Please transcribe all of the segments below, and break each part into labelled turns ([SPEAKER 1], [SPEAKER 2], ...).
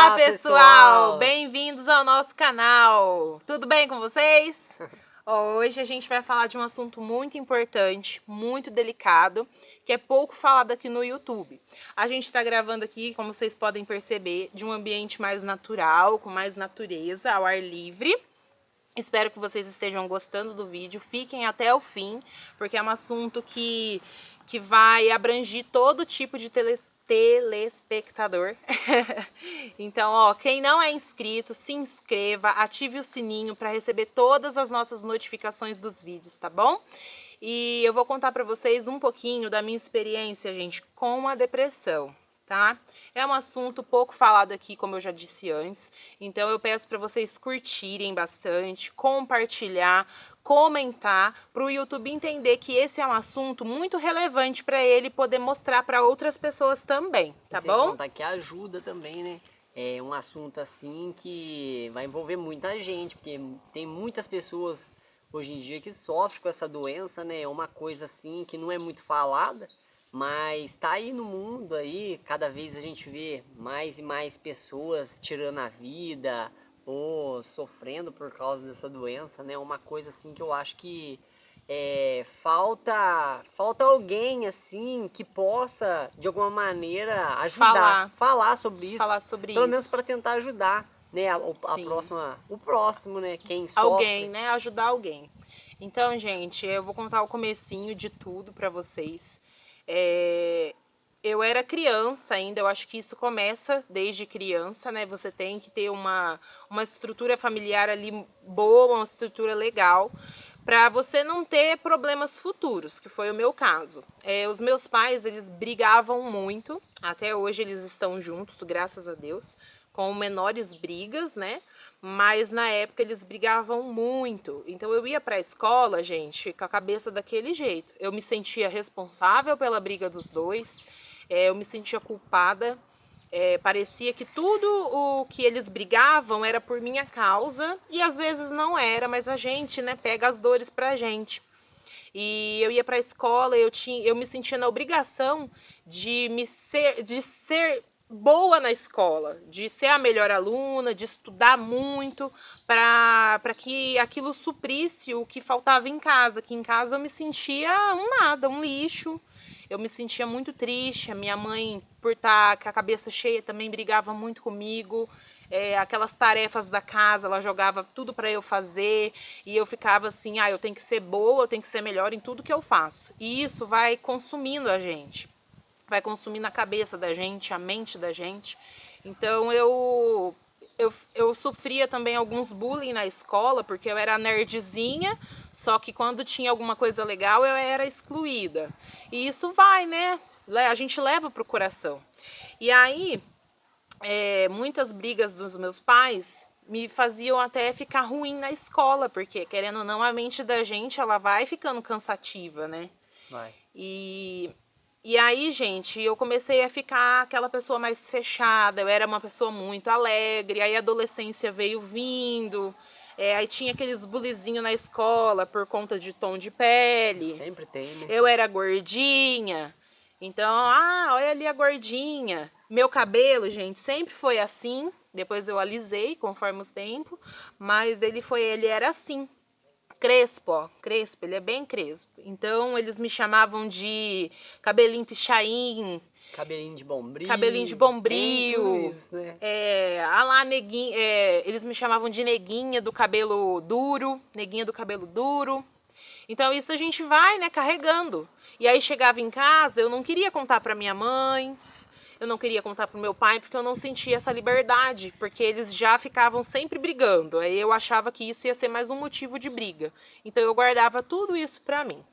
[SPEAKER 1] Olá, pessoal! Bem-vindos ao nosso canal! Tudo bem com vocês? Hoje a gente vai falar de um assunto muito importante, muito delicado, que é pouco falado aqui no YouTube. A gente está gravando aqui, como vocês podem perceber, de um ambiente mais natural, com mais natureza, ao ar livre. Espero que vocês estejam gostando do vídeo, fiquem até o fim, porque é um assunto que vai abranger todo tipo de telespectador. Então, ó, quem não é inscrito, se inscreva, ative o sininho para receber todas as nossas notificações dos vídeos, tá bom? E eu vou contar para vocês um pouquinho da minha experiência, gente, com a depressão, tá? É um assunto pouco falado aqui, como eu já disse antes, então eu peço para vocês curtirem bastante, compartilhar, comentar, para o YouTube entender que esse é um assunto muito relevante para ele poder mostrar para outras pessoas também, tá bom?
[SPEAKER 2] Contar que ajuda também, né? É um assunto assim que vai envolver muita gente, porque tem muitas pessoas hoje em dia que sofrem com essa doença, né? É uma coisa assim que não é muito falada, mas tá aí no mundo aí, cada vez a gente vê mais e mais pessoas tirando a vida ou sofrendo por causa dessa doença, né? Uma coisa assim que eu acho que falta alguém assim que possa de alguma maneira ajudar, falar sobre isso, pelo menos para tentar ajudar, né, o próximo, né, quem sofre.
[SPEAKER 1] Alguém, né, ajudar alguém. Então, gente, eu vou contar o comecinho de tudo para vocês. Eu era criança ainda, eu acho que isso começa desde criança, né? Você tem que ter uma estrutura familiar ali boa, uma estrutura legal, para você não ter problemas futuros, que foi o meu caso. Os meus pais, eles brigavam muito, até hoje eles estão juntos, graças a Deus, com menores brigas, né? Mas na época eles brigavam muito. Então eu ia para a escola, gente, com a cabeça daquele jeito. Eu me sentia responsável pela briga dos dois, eu me sentia culpada. Parecia que tudo o que eles brigavam era por minha causa, e às vezes não era, mas a gente, né, pega as dores pra gente. E eu ia para a escola, eu me sentia na obrigação de ser boa na escola, de ser a melhor aluna, de estudar muito, para que aquilo suprisse o que faltava em casa, que em casa eu me sentia um nada, um lixo. Eu me sentia muito triste, a minha mãe, por estar com a cabeça cheia, também brigava muito comigo. Aquelas tarefas da casa, ela jogava tudo para eu fazer, e eu ficava assim, eu tenho que ser boa, eu tenho que ser melhor em tudo que eu faço. E isso vai consumindo a gente, vai consumindo a cabeça da gente, a mente da gente. Então eu sofria também alguns bullying na escola, porque eu era nerdzinha, só que quando tinha alguma coisa legal eu era excluída. E isso vai, né? A gente leva pro coração. E aí, muitas brigas dos meus pais me faziam até ficar ruim na escola, porque querendo ou não, a mente da gente, ela vai ficando cansativa, né?
[SPEAKER 2] Vai.
[SPEAKER 1] E aí, gente, eu comecei a ficar aquela pessoa mais fechada, eu era uma pessoa muito alegre, aí a adolescência veio vindo, aí tinha aqueles bullyzinho na escola por conta de tom de pele.
[SPEAKER 2] Sempre tem, né?
[SPEAKER 1] Eu era gordinha, então, olha ali a gordinha. Meu cabelo, gente, sempre foi assim, depois eu alisei conforme os tempos, mas ele era assim. Crespo, ó, crespo, ele é bem crespo. Então eles me chamavam de cabelinho pichain,
[SPEAKER 2] cabelinho de bombril.
[SPEAKER 1] Cabelinho de bombril.
[SPEAKER 2] Isso, né?
[SPEAKER 1] Neguinha, eles me chamavam de neguinha do cabelo duro, neguinha do cabelo duro. Então isso a gente vai, né, carregando. E aí chegava em casa, eu não queria contar pra minha mãe, eu não queria contar pro meu pai, porque eu não sentia essa liberdade, porque eles já ficavam sempre brigando. Aí eu achava que isso ia ser mais um motivo de briga. Então eu guardava tudo isso pra mim.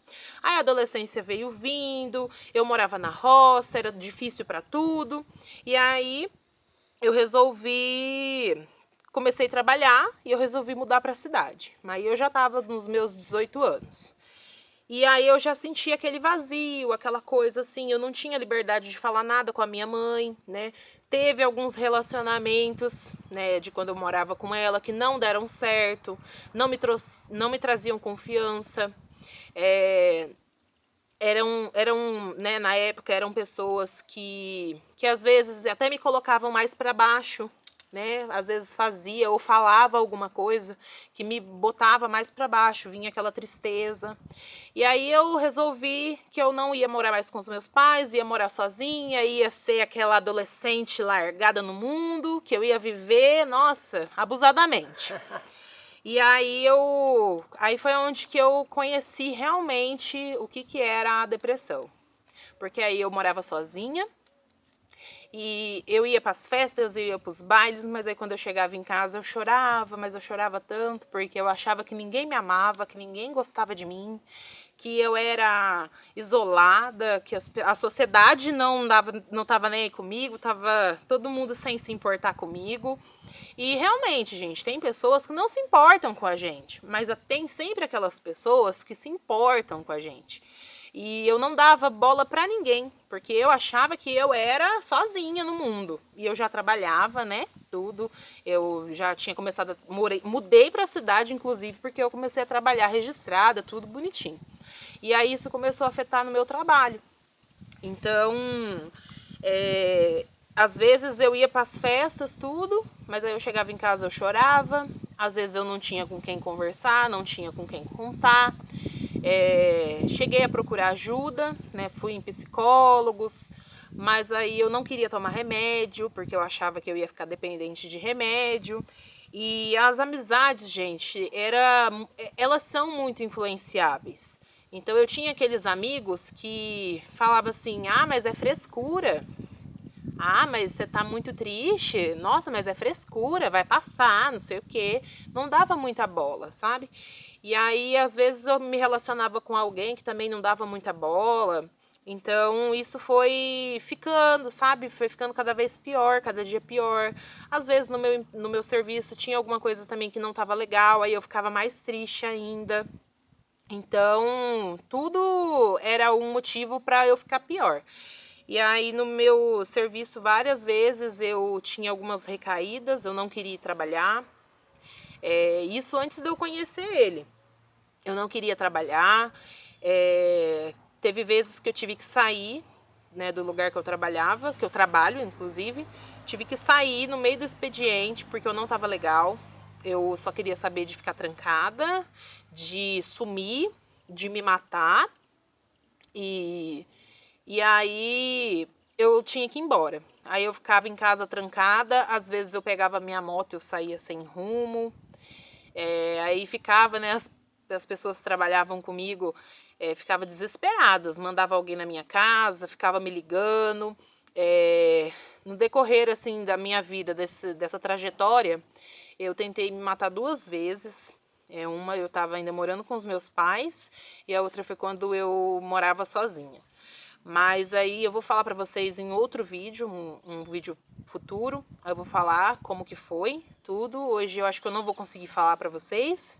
[SPEAKER 1] Aí a adolescência veio vindo, eu morava na roça, era difícil pra tudo. E aí eu comecei a trabalhar e eu resolvi mudar pra cidade. Mas eu já tava nos meus 18 anos. E aí eu já sentia aquele vazio, aquela coisa assim, eu não tinha liberdade de falar nada com a minha mãe, né? Teve alguns relacionamentos, né, de quando eu morava com ela que não deram certo, não me traziam confiança. Né, na época eram pessoas que às vezes até me colocavam mais para baixo, né? Às vezes fazia ou falava alguma coisa que me botava mais para baixo, vinha aquela tristeza. E aí eu resolvi que eu não ia morar mais com os meus pais, ia morar sozinha, ia ser aquela adolescente largada no mundo, que eu ia viver, nossa, abusadamente. E aí foi onde que eu conheci realmente o que era a depressão. Porque aí eu morava sozinha, e eu ia para as festas, eu ia para os bailes, mas aí quando eu chegava em casa eu chorava, mas eu chorava tanto porque eu achava que ninguém me amava, que ninguém gostava de mim, que eu era isolada, que a sociedade não estava nem aí comigo, tava todo mundo sem se importar comigo. E realmente, gente, tem pessoas que não se importam com a gente, mas tem sempre aquelas pessoas que se importam com a gente. E eu não dava bola pra ninguém, porque eu achava que eu era sozinha no mundo. E eu já trabalhava, né? Tudo. Eu já tinha começado mudei pra cidade, inclusive, porque eu comecei a trabalhar registrada, tudo bonitinho. E aí isso começou a afetar no meu trabalho. Então, às vezes eu ia para as festas, tudo, mas aí eu chegava em casa, eu chorava. Às vezes eu não tinha com quem conversar, não tinha com quem contar. Cheguei a procurar ajuda, né? Fui em psicólogos, mas aí eu não queria tomar remédio, porque eu achava que eu ia ficar dependente de remédio. E as amizades, gente, elas são muito influenciáveis. Então eu tinha aqueles amigos que falavam assim: ah, mas é frescura. Ah, mas você tá muito triste. Nossa, mas é frescura, vai passar, não sei o quê. Não dava muita bola, sabe? E aí, às vezes, eu me relacionava com alguém que também não dava muita bola. Então, isso foi ficando, sabe? Foi ficando cada vez pior, cada dia pior. Às vezes, no meu serviço, tinha alguma coisa também que não estava legal, aí eu ficava mais triste ainda. Então, tudo era um motivo para eu ficar pior. E aí, no meu serviço, várias vezes eu tinha algumas recaídas, eu não queria ir trabalhar. Isso antes de eu conhecer ele. Eu não queria trabalhar. Teve vezes que eu tive que sair, né, do lugar que eu trabalhava, que eu trabalho, inclusive. Tive que sair no meio do expediente porque eu não estava legal. Eu só queria saber de ficar trancada, de sumir, de me matar. E aí eu tinha que ir embora. Aí eu ficava em casa trancada. Às vezes eu pegava minha moto e eu saía sem rumo. Aí ficava, né, as pessoas que trabalhavam comigo ficavam desesperadas, mandava alguém na minha casa, ficava me ligando. No decorrer assim da minha vida, dessa trajetória, eu tentei me matar 2 vezes. Uma eu estava ainda morando com os meus pais e a outra foi quando eu morava sozinha. Mas aí eu vou falar para vocês em outro vídeo, um vídeo futuro. Eu vou falar como que foi tudo. Hoje eu acho que eu não vou conseguir falar para vocês,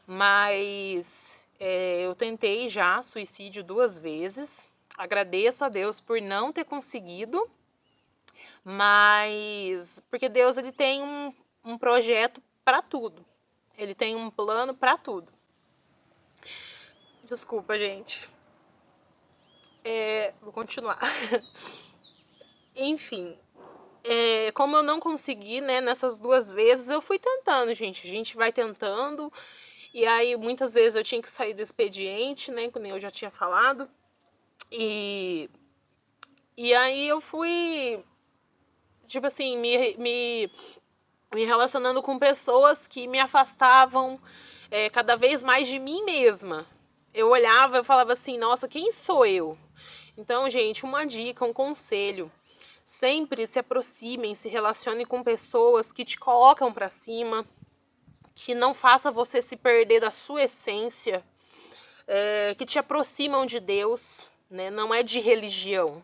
[SPEAKER 1] mas eu tentei já suicídio 2 vezes. Agradeço a Deus por não ter conseguido, mas porque Deus ele tem um projeto para tudo. Ele tem um plano para tudo. Desculpa, gente. Vou continuar. Enfim, como eu não consegui, né, nessas 2 vezes, eu fui tentando, gente. A gente vai tentando. E aí, muitas vezes eu tinha que sair do expediente, né, como eu já tinha falado. E aí eu fui, tipo assim, me relacionando com pessoas que me afastavam cada vez mais de mim mesma. Eu olhava e falava assim, nossa, quem sou eu? Então, gente, uma dica, um conselho. Sempre se aproximem, se relacionem com pessoas que te colocam para cima, que não faça você se perder da sua essência, que te aproximam de Deus, né? Não é de religião,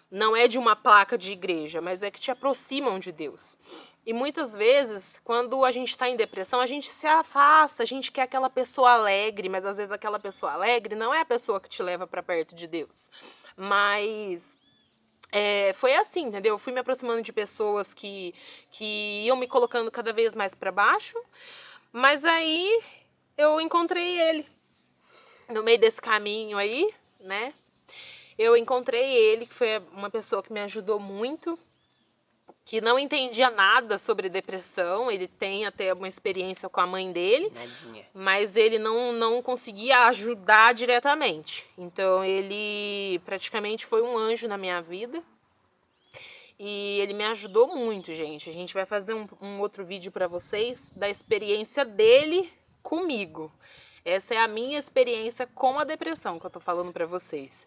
[SPEAKER 1] não é de uma placa de igreja, mas é que te aproximam de Deus. E muitas vezes, quando a gente está em depressão, a gente se afasta, a gente quer aquela pessoa alegre, mas às vezes aquela pessoa alegre não é a pessoa que te leva para perto de Deus. Mas foi assim, entendeu? Eu fui me aproximando de pessoas que iam me colocando cada vez mais para baixo, mas aí eu encontrei ele. No meio desse caminho aí, né? Eu encontrei ele, que foi uma pessoa que me ajudou muito. que não entendia nada sobre depressão. Ele tem até uma experiência com a mãe dele,
[SPEAKER 2] Nadinha.
[SPEAKER 1] mas ele não conseguia ajudar diretamente. Então ele praticamente foi um anjo na minha vida. E ele me ajudou muito, gente. A gente vai fazer um outro vídeo para vocês da experiência dele comigo. Essa é a minha experiência com a depressão que eu tô falando para vocês.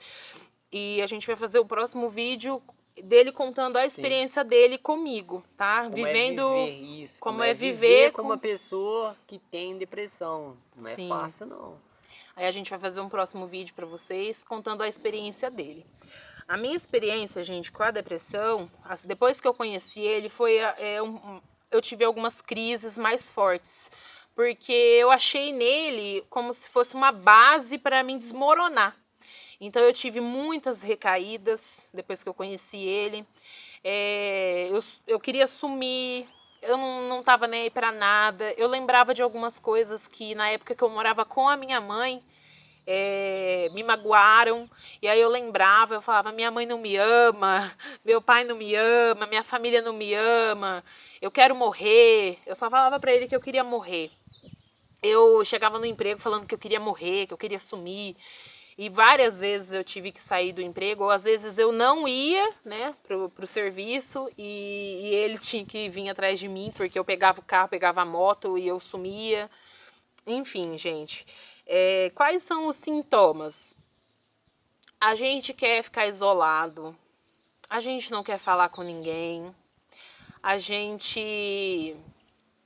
[SPEAKER 1] E a gente vai fazer o próximo vídeo dele contando a experiência dele comigo, tá? Vivendo
[SPEAKER 2] é viver isso,
[SPEAKER 1] como é viver
[SPEAKER 2] com uma pessoa que tem depressão. Não é
[SPEAKER 1] Sim.
[SPEAKER 2] fácil, não.
[SPEAKER 1] Aí a gente vai fazer um próximo vídeo para vocês contando a experiência dele. A minha experiência, gente, com a depressão, depois que eu conheci ele, eu tive algumas crises mais fortes. Porque eu achei nele como se fosse uma base para me desmoronar. Então eu tive muitas recaídas depois que eu conheci ele. Eu queria sumir, eu não tava nem aí pra nada. Eu lembrava de algumas coisas que na época que eu morava com a minha mãe, me magoaram. E aí eu lembrava, eu falava, minha mãe não me ama, meu pai não me ama, minha família não me ama, eu quero morrer. Eu só falava pra ele que eu queria morrer. Eu chegava no emprego falando que eu queria morrer, que eu queria sumir. E várias vezes eu tive que sair do emprego, ou às vezes eu não ia, né, pro serviço e ele tinha que vir atrás de mim, porque eu pegava o carro, pegava a moto e eu sumia. Enfim, gente. Quais são os sintomas? A gente quer ficar isolado, a gente não quer falar com ninguém, a gente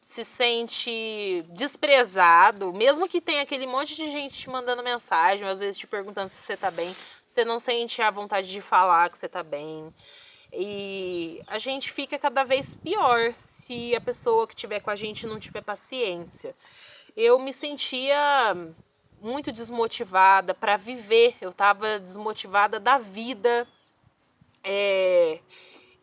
[SPEAKER 1] se sente desprezado, mesmo que tenha aquele monte de gente te mandando mensagem, às vezes te perguntando se você tá bem, você não sente a vontade de falar que você tá bem. E a gente fica cada vez pior se a pessoa que estiver com a gente não tiver paciência. Eu me sentia muito desmotivada para viver, eu tava desmotivada da vida.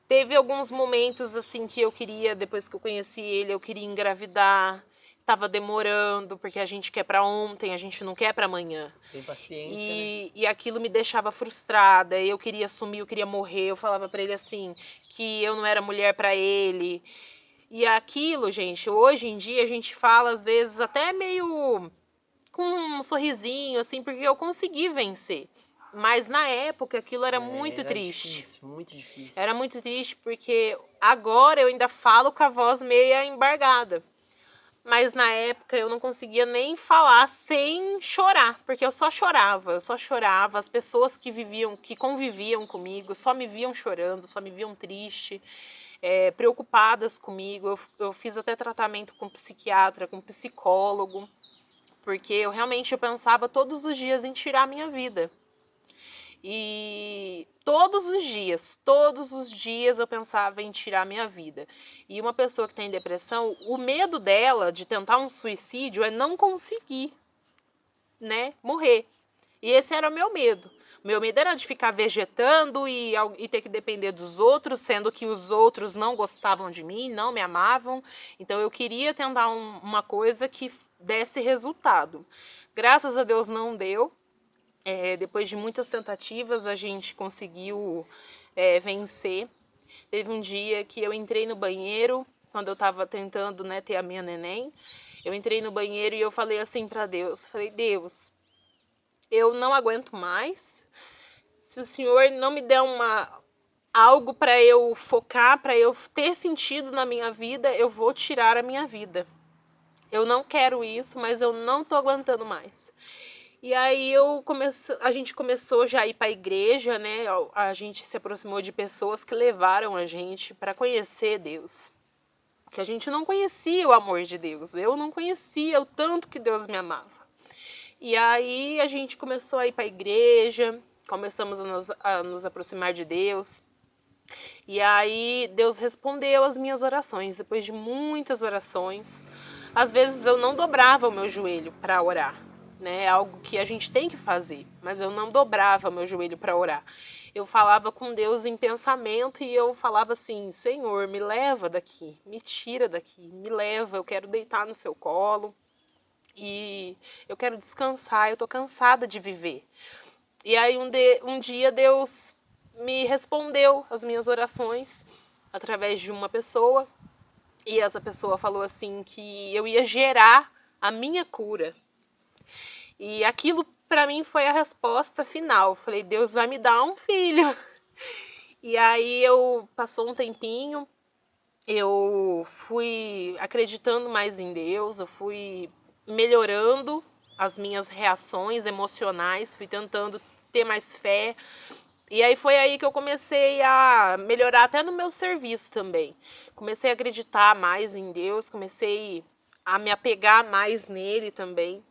[SPEAKER 1] Teve alguns momentos assim que eu queria, depois que eu conheci ele, eu queria engravidar. Tava demorando, porque a gente quer pra ontem, a gente não quer pra amanhã.
[SPEAKER 2] Tem paciência, né?
[SPEAKER 1] E aquilo me deixava frustrada. Eu queria sumir, eu queria morrer. Eu falava pra ele assim, que eu não era mulher pra ele. E aquilo, gente, hoje em dia a gente fala às vezes até meio com um sorrisinho, assim, porque eu consegui vencer. Mas na época aquilo era muito triste.
[SPEAKER 2] Difícil, muito difícil.
[SPEAKER 1] Era muito triste porque agora eu ainda falo com a voz meia embargada. Mas na época eu não conseguia nem falar sem chorar, porque eu só chorava. As pessoas que conviviam comigo, só me viam chorando, só me viam triste, preocupadas comigo. Eu fiz até tratamento com psiquiatra, com psicólogo, porque eu realmente pensava todos os dias em tirar a minha vida. E todos os dias eu pensava em tirar a minha vida. E uma pessoa que tem depressão, o medo dela de tentar um suicídio é não conseguir, né, morrer. E esse era o meu medo. Meu medo era de ficar vegetando e ter que depender dos outros, sendo que os outros não gostavam de mim, não me amavam. Então eu queria tentar uma coisa que desse resultado. Graças a Deus não deu. Depois de muitas tentativas, a gente conseguiu vencer. Teve um dia que eu entrei no banheiro, quando eu estava tentando, né, ter a minha neném. Eu entrei no banheiro e eu falei assim para Deus. Falei, Deus, eu não aguento mais. Se o Senhor não me der algo para eu focar, para eu ter sentido na minha vida, eu vou tirar a minha vida. Eu não quero isso, mas eu não tô aguentando mais. E aí a gente começou já a ir para a igreja, né? A gente se aproximou de pessoas que levaram a gente para conhecer Deus. Que a gente não conhecia o amor de Deus. Eu não conhecia o tanto que Deus me amava. E aí a gente começou a ir para a igreja, começamos a nos aproximar de Deus. E aí Deus respondeu as minhas orações. Depois de muitas orações, às vezes eu não dobrava o meu joelho para orar. É algo que a gente tem que fazer, mas eu não dobrava meu joelho para orar. Eu falava com Deus em pensamento e eu falava assim, Senhor, me leva daqui, me tira daqui, me leva, eu quero deitar no seu colo e eu quero descansar, eu tô cansada de viver. E aí um dia Deus me respondeu as minhas orações. através de uma pessoa. E essa pessoa falou assim que eu ia gerar a minha cura. E aquilo pra mim foi a resposta final. Eu falei, Deus vai me dar um filho. E aí passou um tempinho, eu fui acreditando mais em Deus, eu fui melhorando as minhas reações emocionais, fui tentando ter mais fé. E aí foi aí que eu comecei a melhorar até no meu serviço também. Comecei a acreditar mais em Deus, comecei a me apegar mais nele também,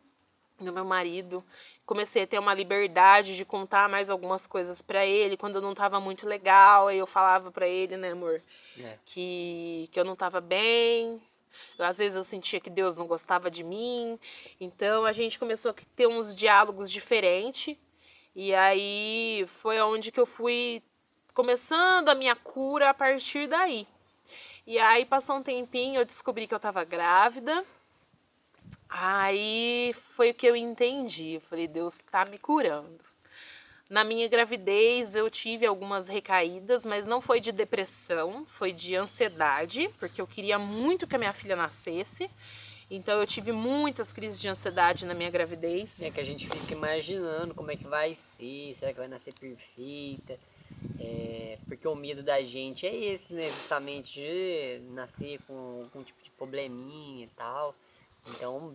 [SPEAKER 1] no meu marido. Comecei a ter uma liberdade de contar mais algumas coisas pra ele quando eu não tava muito legal. Aí eu falava pra ele, né, amor, que eu não tava bem. Às vezes eu sentia que Deus não gostava de mim. Então a gente começou a ter uns diálogos diferentes. E aí foi onde que eu fui começando a minha cura a partir daí. E aí passou um tempinho, eu descobri que eu tava grávida. Aí foi o que eu entendi. Eu falei, Deus tá me curando. Na minha gravidez eu tive algumas recaídas, mas não foi de depressão, foi de ansiedade, porque eu queria muito que a minha filha nascesse. Então eu tive muitas crises de ansiedade na minha gravidez.
[SPEAKER 2] É que a gente fica imaginando como é que vai ser, será que vai nascer perfeita? Porque o medo da gente é esse, né? Justamente de nascer com algum tipo de probleminha e tal. Então,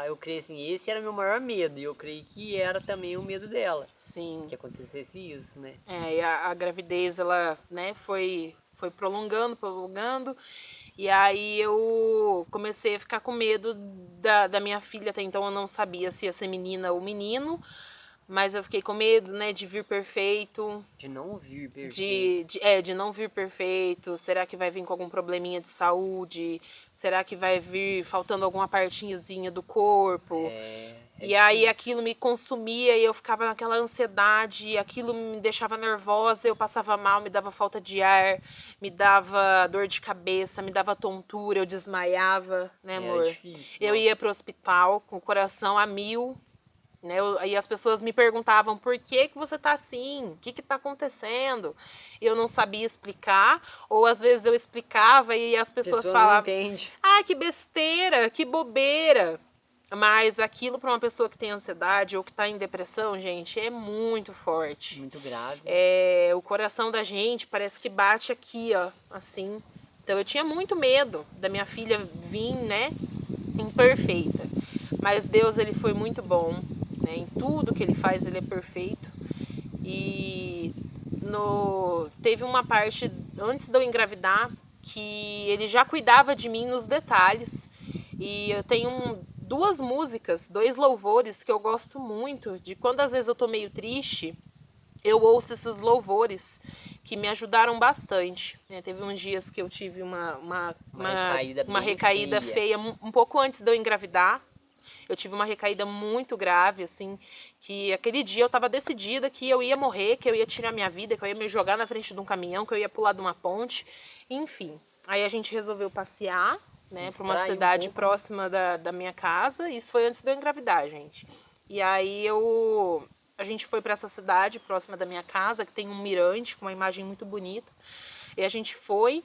[SPEAKER 2] eu creio assim, esse era o meu maior medo. E eu creio que era também o medo dela.
[SPEAKER 1] Sim.
[SPEAKER 2] Que acontecesse isso, né?
[SPEAKER 1] E a gravidez, ela, né, foi prolongando. E aí eu comecei a ficar com medo da minha filha. Até então eu não sabia se ia ser menina ou menino. Mas eu fiquei com medo, né, de vir perfeito.
[SPEAKER 2] De não vir perfeito.
[SPEAKER 1] De não vir perfeito. Será que vai vir com algum probleminha de saúde? Será que vai vir faltando alguma partinhazinha do corpo? E aí aquilo me consumia e eu ficava naquela ansiedade, e aquilo me deixava nervosa, eu passava mal, me dava falta de ar, me dava dor de cabeça, me dava tontura, eu desmaiava, né, amor?
[SPEAKER 2] Era difícil,
[SPEAKER 1] eu
[SPEAKER 2] nossa.
[SPEAKER 1] ia pro hospital com o coração a mil. Né? Aí as pessoas me perguntavam por que você tá assim, o que tá acontecendo? Eu não sabia explicar, ou às vezes eu explicava e as pessoas falavam, que besteira, que bobeira. Mas aquilo para uma pessoa que tem ansiedade ou que tá em depressão, gente, é muito forte.
[SPEAKER 2] Muito grave.
[SPEAKER 1] O coração da gente parece que bate aqui, ó, assim. Então eu tinha muito medo da minha filha vir, né, imperfeita. Mas Deus, ele foi muito bom. Né? Em tudo que ele faz, ele é perfeito. E teve uma parte antes de eu engravidar que ele já cuidava de mim nos detalhes. E eu tenho duas músicas, 2 louvores que eu gosto muito. De quando às vezes eu tô meio triste, eu ouço esses louvores que me ajudaram bastante. Teve uns dias que eu tive uma recaída feia um pouco antes de eu engravidar. Eu tive uma recaída muito grave, assim, que aquele dia eu tava decidida que eu ia morrer, que eu ia tirar minha vida, que eu ia me jogar na frente de um caminhão, que eu ia pular de uma ponte, enfim. Aí a gente resolveu passear, né, pra uma cidade próxima da minha casa, isso foi antes de eu engravidar, gente. E aí a gente foi pra essa cidade próxima da minha casa, que tem um mirante com uma imagem muito bonita, e a gente foi.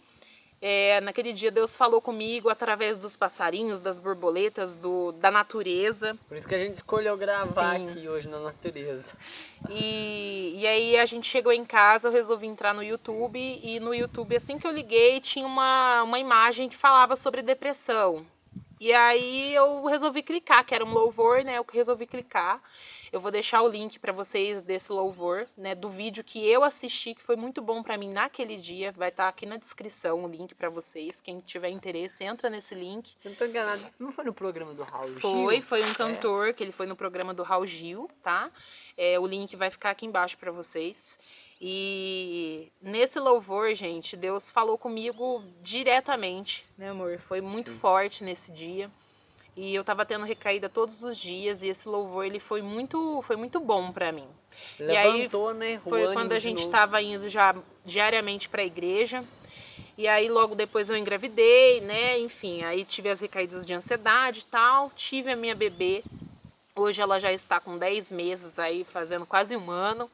[SPEAKER 1] Naquele dia Deus falou comigo através dos passarinhos, das borboletas, da natureza.
[SPEAKER 2] Por isso que a gente escolheu gravar aqui hoje na natureza.
[SPEAKER 1] E aí a gente chegou em casa, eu resolvi entrar no YouTube, e no YouTube, assim que eu liguei, tinha uma imagem que falava sobre depressão. E aí eu resolvi clicar, que era um louvor, né? Eu resolvi clicar. Eu vou deixar o link para vocês desse louvor, né? Do vídeo que eu assisti, que foi muito bom para mim naquele dia. Vai estar aqui na descrição o link para vocês. Quem tiver interesse, entra nesse link.
[SPEAKER 2] Eu não tô enganado, não foi no programa do Raul Gil?
[SPEAKER 1] Foi um cantor, que ele foi no programa do Raul Gil, tá? O link vai ficar aqui embaixo para vocês. E nesse louvor, gente, Deus falou comigo diretamente, né, amor? Foi muito forte nesse dia. E eu tava tendo recaída todos os dias, e esse louvor, ele foi muito bom pra mim.
[SPEAKER 2] Levantou,
[SPEAKER 1] e aí,
[SPEAKER 2] né?
[SPEAKER 1] foi quando a gente tava indo já diariamente pra igreja. E aí logo depois eu engravidei, né? Enfim, aí tive as recaídas de ansiedade e tal. Tive a minha bebê. Hoje ela já está com 10 meses aí, fazendo quase 1 ano.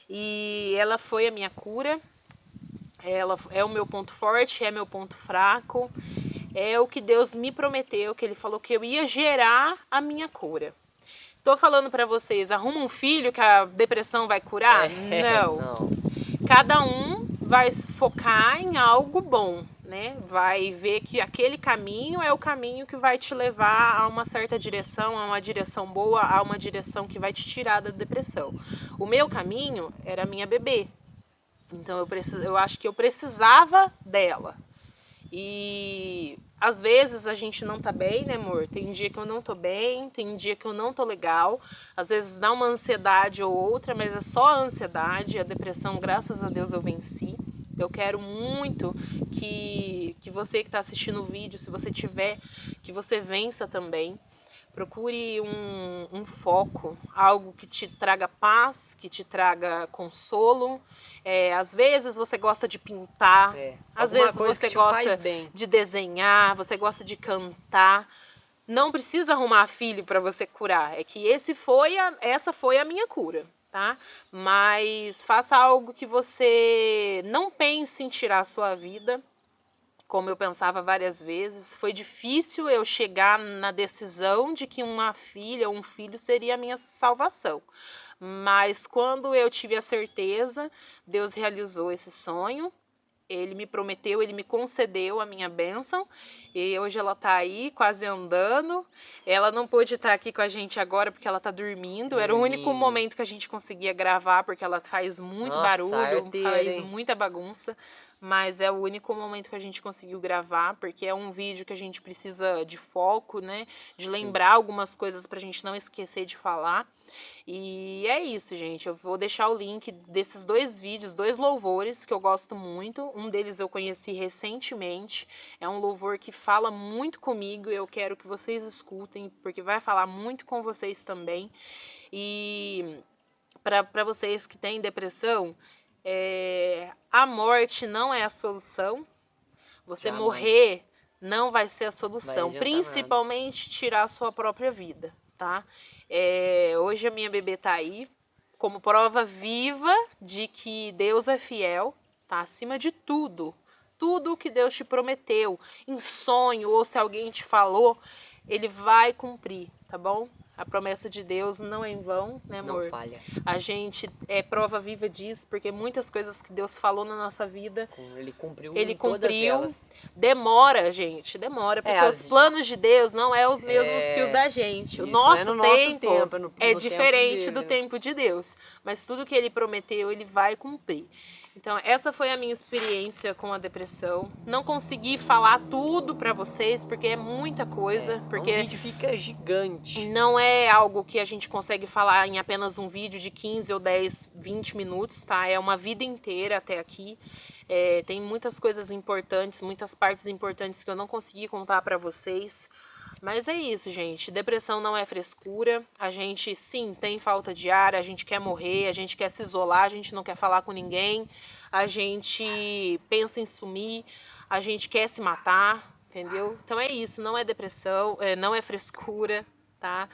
[SPEAKER 1] E ela foi a minha cura. Ela é o meu ponto forte, é meu ponto fraco. É o que Deus me prometeu, que Ele falou que eu ia gerar a minha cura. Tô falando pra vocês, arruma um filho que a depressão vai curar? Não. Cada um vai focar em algo bom, né? Vai ver que aquele caminho é o caminho que vai te levar a uma certa direção, a uma direção boa, a uma direção que vai te tirar da depressão. O meu caminho era a minha bebê. Então eu acho que eu precisava dela. E às vezes a gente não tá bem, né, amor? Tem dia que eu não tô bem, tem dia que eu não tô legal. Às vezes dá uma ansiedade ou outra, mas é só a ansiedade. A depressão, graças a Deus, eu venci. Eu quero muito que você que tá assistindo o vídeo, se você tiver, que você vença também. Procure um foco, algo que te traga paz, que te traga consolo. Às vezes você gosta de pintar, às vezes você gosta de desenhar, você gosta de cantar. Não precisa arrumar filho para você curar. É que essa foi a minha cura, tá? Mas faça algo que você não pense em tirar a sua vida. Como eu pensava várias vezes, foi difícil eu chegar na decisão de que uma filha ou um filho seria a minha salvação. Mas quando eu tive a certeza, Deus realizou esse sonho. Ele me prometeu, ele me concedeu a minha bênção. E hoje ela tá aí, quase andando. Ela não pôde estar aqui com a gente agora porque ela tá dormindo. Era o único momento que a gente conseguia gravar, porque ela faz muito barulho, faz muita bagunça. Mas é o único momento que a gente conseguiu gravar, porque é um vídeo que a gente precisa de foco, né? De lembrar algumas coisas pra gente não esquecer de falar. E é isso, gente. Eu vou deixar o link desses 2 vídeos, 2 louvores que eu gosto muito. Um deles eu conheci recentemente. É um louvor que fala muito comigo. Eu quero que vocês escutem, porque vai falar muito com vocês também. E para vocês que têm depressão, a morte não é a solução. Você morrer não vai ser a solução. Principalmente tirar a sua própria vida, tá? Hoje a minha bebê tá aí como prova viva de que Deus é fiel, tá? Acima de tudo. Tudo que Deus te prometeu, em sonho ou se alguém te falou, Ele vai cumprir, tá bom? A promessa de Deus não é em vão, né, amor?
[SPEAKER 2] Não falha.
[SPEAKER 1] A gente é prova viva disso, porque muitas coisas que Deus falou na nossa vida,
[SPEAKER 2] Ele cumpriu.
[SPEAKER 1] Todas elas. Demora, gente, demora, porque os planos de Deus não é os mesmos que o da gente. O nosso tempo é diferente do tempo de Deus, mas tudo que Ele prometeu, Ele vai cumprir. Então, essa foi a minha experiência com a depressão. Não consegui falar tudo pra vocês, porque é muita coisa. Porque
[SPEAKER 2] o vídeo fica gigante.
[SPEAKER 1] Não é algo que a gente consegue falar em apenas um vídeo de 15 ou 10, 20 minutos, tá? É uma vida inteira até aqui. Tem muitas coisas importantes, muitas partes importantes que eu não consegui contar pra vocês. Mas é isso, gente. Depressão não é frescura. A gente, sim, tem falta de ar, a gente quer morrer, a gente quer se isolar, a gente não quer falar com ninguém, a gente pensa em sumir, a gente quer se matar, entendeu? Então é isso, não é depressão, não é frescura, tá?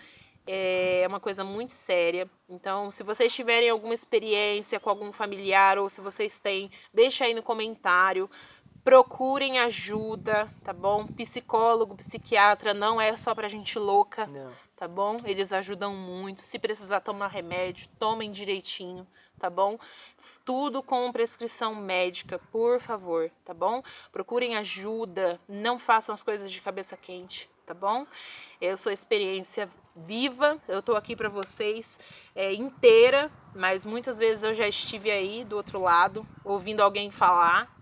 [SPEAKER 1] É uma coisa muito séria. Então, se vocês tiverem alguma experiência com algum familiar ou se vocês têm, deixa aí no comentário. Procurem ajuda, tá bom? Psicólogo, psiquiatra não é só pra gente louca, não. Tá bom? Eles ajudam muito. Se precisar tomar remédio, tomem direitinho, tá bom? Tudo com prescrição médica, por favor, tá bom? Procurem ajuda, não façam as coisas de cabeça quente, tá bom? Eu sou experiência viva, eu tô aqui pra vocês inteira, mas muitas vezes eu já estive aí do outro lado, ouvindo alguém falar.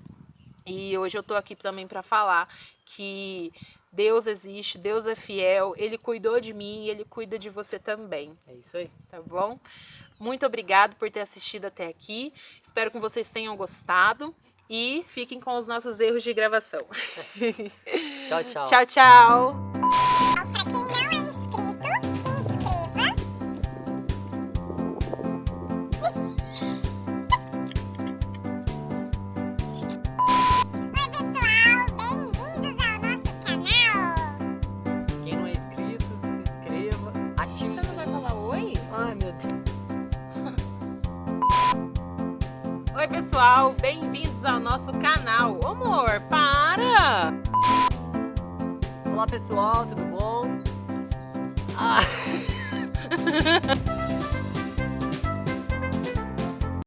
[SPEAKER 1] E hoje eu tô aqui também para falar que Deus existe, Deus é fiel, Ele cuidou de mim e Ele cuida de você também.
[SPEAKER 2] É isso aí.
[SPEAKER 1] Tá bom? Muito obrigado por ter assistido até aqui. Espero que vocês tenham gostado e fiquem com os nossos erros de gravação.
[SPEAKER 2] Tchau, tchau.
[SPEAKER 1] Tchau, tchau. Oi, pessoal, bem-vindos bem-vindos ao nosso canal. Ô, amor, para!
[SPEAKER 2] Olá pessoal, tudo bom?